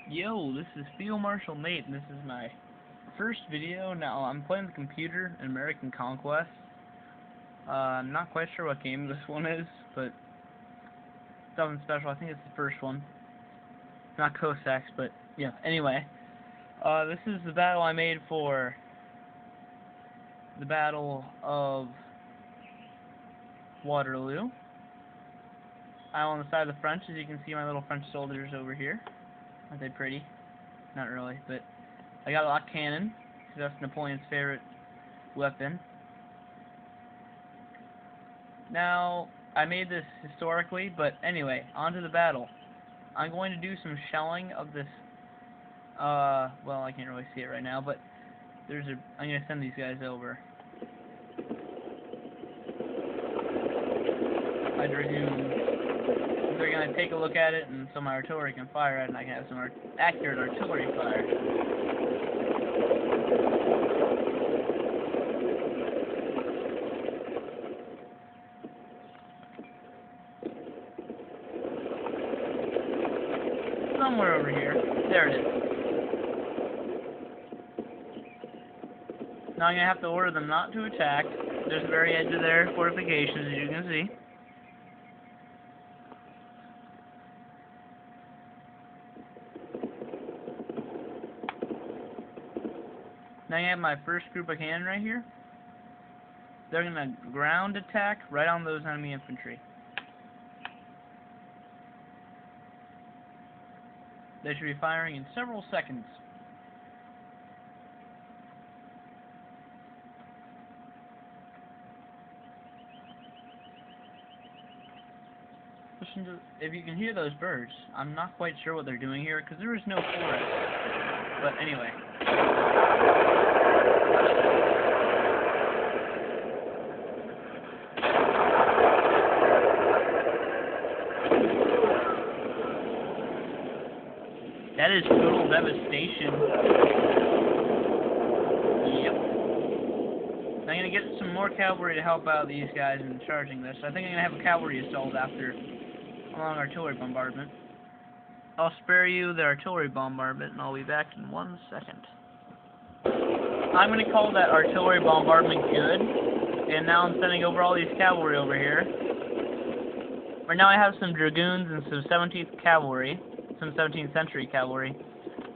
Yo, this is Field Marshal Nate, and this is my first video. Now, I'm playing the computer in American Conquest. I'm not quite sure what game this one is, but it's nothing special. I think it's the first one. Not Cossacks, but yeah. Anyway, this is the battle I made for the Battle of Waterloo. I'm on the side of the French, as you can see my little French soldiers over here. Aren't they pretty? Not really, but I got a lock cannon, because that's Napoleon's favorite weapon. Now, I made this historically, but anyway, on to the battle. I'm going to do some shelling of this, well, I can't really see it right now, but I'm going to send these guys over. My dragoons. They're going to take a look at it, and so my artillery can fire it, and I can have some accurate artillery fire. Somewhere over here. There it is. Now I'm going to have to order them not to attack. There's the very edge of their fortifications, as you can see. Now you have my first group of cannon right here. They're going to ground attack right on those enemy infantry. They should be firing in several seconds. Listen to, if you can hear those birds, I'm not quite sure what they're doing here because there is no forest. But anyway. That is total devastation. Yep. I'm going to get some more cavalry to help out these guys in charging this. I think I'm going to have a cavalry assault after a long artillery bombardment. I'll spare you the artillery bombardment, and I'll be back in 1 second. I'm going to call that artillery bombardment good, and now I'm sending over all these cavalry over here. Right now I have some dragoons and some 17th cavalry, some 17th century cavalry.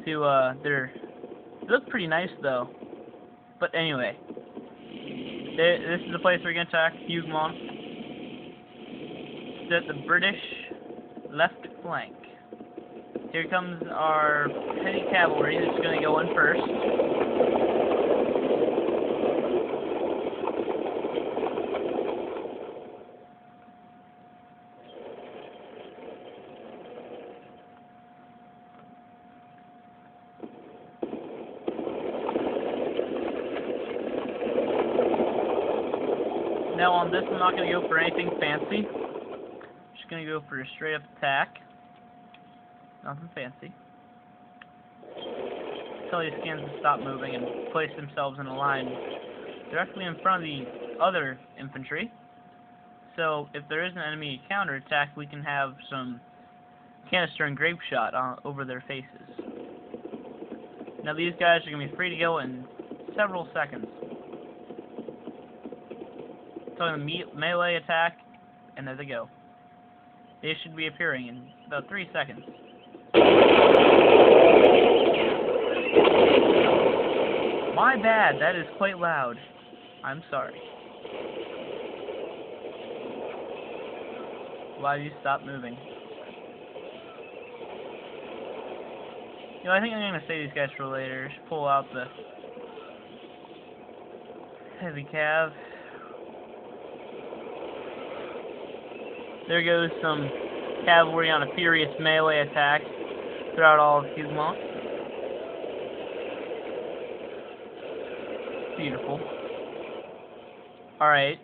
They look pretty nice though. But anyway, this is the place we're going to attack Huguemont. It's at the British left flank. Here comes our heavy cavalry that's going to go in first. Now on this, I'm not going to go for anything fancy. I'm just going to go for a straight up attack. Nothing fancy. Tell these skins to stop moving and place themselves in a line directly in front of the other infantry. So if there is an enemy counterattack, we can have some canister and grape shot over their faces. Now these guys are going to be free to go in several seconds. So a melee attack, and there they go. They should be appearing in about 3 seconds. My bad, that is quite loud. I'm sorry. Why do you stop moving? You know, I think I'm going to save these guys for later. Just pull out the heavy cav. There goes some cavalry on a furious melee attack throughout all of Huguemont. Beautiful. Alright.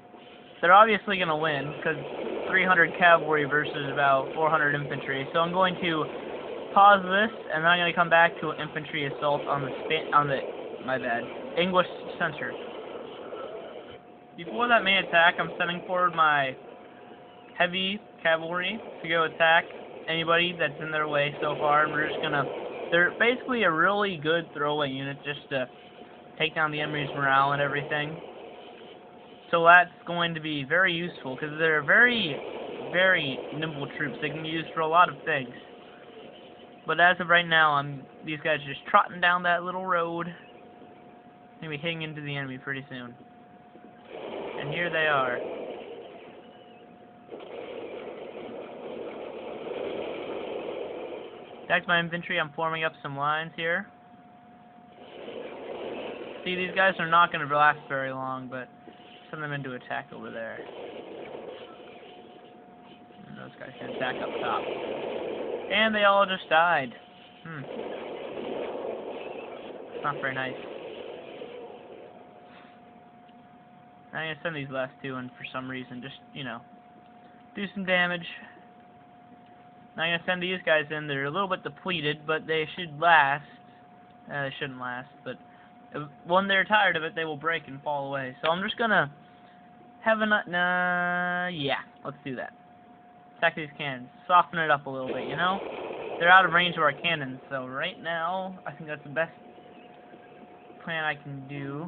They're obviously going to win, because 300 cavalry versus about 400 infantry. So I'm going to pause this, and then I'm going to come back to an infantry assault on the English center. Before that main attack, I'm sending forward my heavy cavalry to go attack anybody that's in their way so far, and we're just gonna They're basically a really good throwaway unit just to take down the enemy's morale and everything. So that's going to be very useful because they're very, very nimble troops. They can be used for a lot of things. But as of right now, these guys are just trotting down that little road. They're going to be hitting into the enemy pretty soon. And here they are. Back to my infantry, I'm forming up some lines here. See, these guys are not going to last very long, but send them into attack over there. And those guys can attack up top. And they all just died. Not very nice. I'm going to send these last two in for some reason, just, you know, do some damage. I'm going to send these guys in. They're a little bit depleted, but they should last. They shouldn't last, but when they're tired of it, they will break and fall away. So I'm just going to have yeah, let's do that. Attack these cannons. Soften it up a little bit, you know? They're out of range of our cannons, so right now, I think that's the best plan I can do,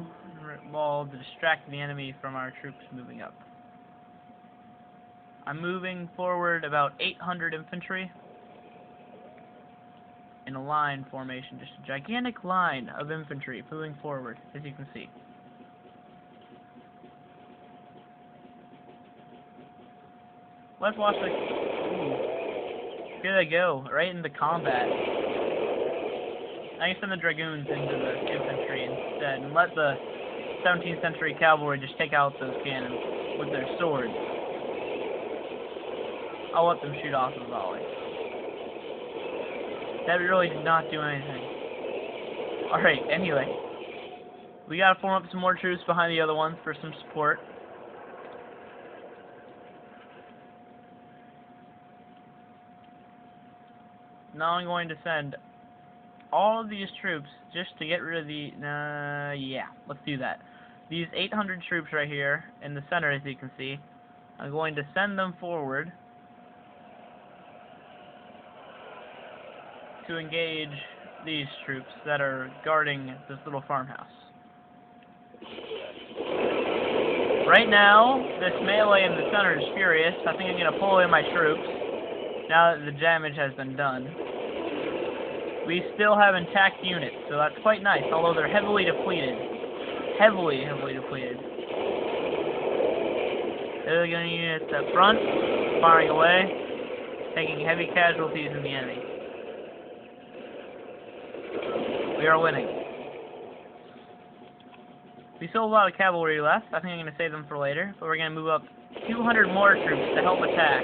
while to distract the enemy from our troops moving up. I'm moving forward about 800 infantry in a line formation, just a gigantic line of infantry moving forward, as you can see. Let's watch the... Ooh. Here they go, right into combat. I can send the dragoons into the infantry instead, and let the 17th century cavalry just take out those cannons with their swords. I'll let them shoot off a volley. That really did not do anything. Alright, anyway. We gotta form up some more troops behind the other ones for some support. Now I'm going to send all of these troops just to get rid of the... yeah, let's do that. These 800 troops right here in the center, as you can see, I'm going to send them forward to engage these troops that are guarding this little farmhouse. Right now, this melee in the center is furious. I think I'm going to pull away my troops now that the damage has been done. We still have intact units, so that's quite nice, although they're heavily depleted. Heavily depleted. They're going to units up front, firing away, taking heavy casualties in the enemy. We are winning. We still have a lot of cavalry left. I think I'm going to save them for later, but we're going to move up 200 more troops to help attack.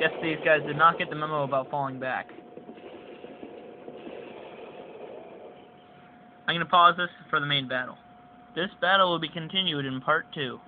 Guess these guys did not get the memo about falling back. I'm going to pause this for the main battle. This battle will be continued in part 2.